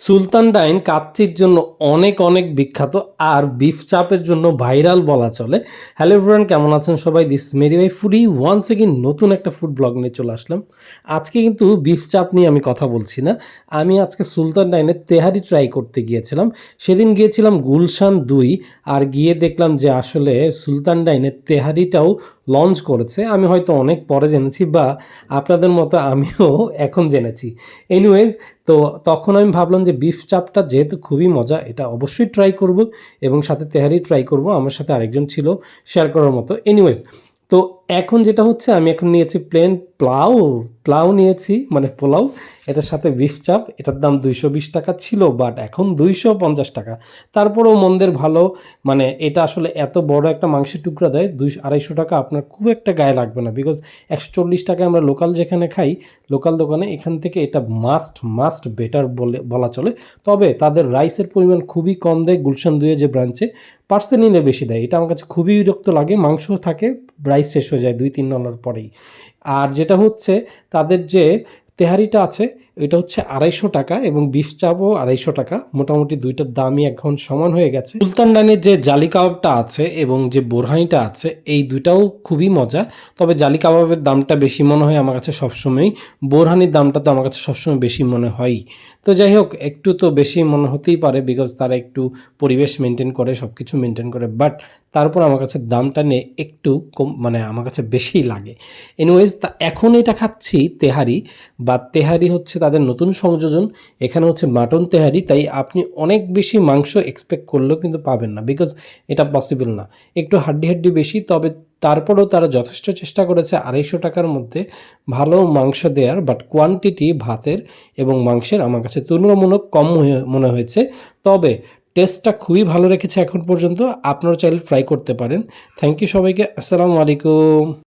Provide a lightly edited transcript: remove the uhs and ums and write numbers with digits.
সুলতান ডাইন কাচ্চির জন্য অনেক অনেক বিখ্যাত আর বিফ চাপের জন্য ভাইরাল বলা চলে। হ্যালো এভরিওয়ান, কেমন আছেন সবাই? দিস মেরি ভাই ফুডি ওয়ান্স এগেইন নতুন একটা ফুড ব্লগ নিয়ে চলে আসলাম। আজকে কিন্তু বিফ চাপ নিয়ে আমি কথা বলছি না, আমি আজকে সুলতান ডাইনের তেহারি ট্রাই করতে গিয়েছিলাম। সেদিন গিয়েছিলাম গুলশান 2 আর গিয়ে দেখলাম যে আসলে সুলতান ডাইনের তেহারিটাও লঞ্চ করেছে। আমি হয়তো অনেক পরে জেনেছি বা আপনাদের মতো আমিও এখন জেনেছি। এনিওয়েজ, তো তখন আমি ভাবলাম যে বিফ চাপটা যেহেতু খুবই মজা, এটা অবশ্যই ট্রাই করব এবং সাথে তেহারি ট্রাই করব। আমার সাথে আরেকজন ছিল শেয়ার করার মতো। এনিওয়েজ, তো এখন যেটা হচ্ছে, আমি এখন নিয়েছি প্লেন পোলাও। পোলাও নিয়েছি, মানে পোলাও, এটার সাথে বিফ চাপ। এটার দাম 220 টাকা ছিল, বাট এখন 250 টাকা। তারপরেও মন্দের ভালো, মানে এটা আসলে এত বড় একটা মাংসের টুকরা দেয়, 200-250 টাকা আপনার খুব একটা গায়ে লাগবে না। বিকজ 140 টাকায় আমরা লোকাল যেখানে খাই, লোকাল দোকানে, এখান থেকে এটা মাস্ট বেটার বলা চলে। তবে তাদের রাইসের পরিমাণ খুবই কম দেয়। গুলশান 2 যে ব্রাঞ্চে পার্সেল নিলে বেশি দেয়, এটা আমার কাছে খুবই বিরক্ত লাগে। মাংস থাকে, রাইস শেষ হয়ে যায় 2-3 ডলার পরেই। আর যেটা হচ্ছে, তাদের যে তেহারিটা আছে এটা হচ্ছে 250 টাকা এবং বিফ চাপও 250 টাকা। মোটামুটি দুইটার দামই এখন সমান হয়ে গেছে। সুলতান ডাইনের যে জালি কাবাবটা আছে এবং যে বোরহানিটা আছে, এই দুইটাও খুবই মজা। তবে জালি কাবাবের দামটা বেশি মনে হয় আমার কাছে সবসময়ই। বোরহানির দামটা তো আমার কাছে সবসময় বেশি মনে হয়ই। তো যাই হোক, একটু তো বেশি মনে হতেই পারে, বিকজ তারা একটু পরিবেশ মেনটেন করে, সব কিছু মেনটেন করে। বাট তারপর আমার কাছে দামটা নিয়ে একটু কম, মানে আমার কাছে বেশিই লাগে। এনিওয়েজ, এখন এটা খাচ্ছি তেহারি, বা তেহারি হচ্ছে তাদের নতুন সংযোজন। এখানে হচ্ছে মাটন তেহারি, তাই আপনি অনেক বেশি মাংস এক্সপেক্ট করলেও কিন্তু পাবেন না, বিকজ এটা পসিবল না। একটু হাড্ডি হাড্ডি বেশি, তবে তারপরেও তারা যথেষ্ট চেষ্টা করেছে 250 টাকার মধ্যে ভালো মাংস দেওয়ার। বাট কোয়ান্টিটি ভাতের এবং মাংসের আমার কাছে তুলনামূলক কম মনে হয়েছে। তবে টেস্টটা খুবই ভালো রেখেছে এখন পর্যন্ত। আপনারা চাইলে ট্রাই করতে পারেন। থ্যাংক ইউ সবাইকে। আসসালামু আলাইকুম।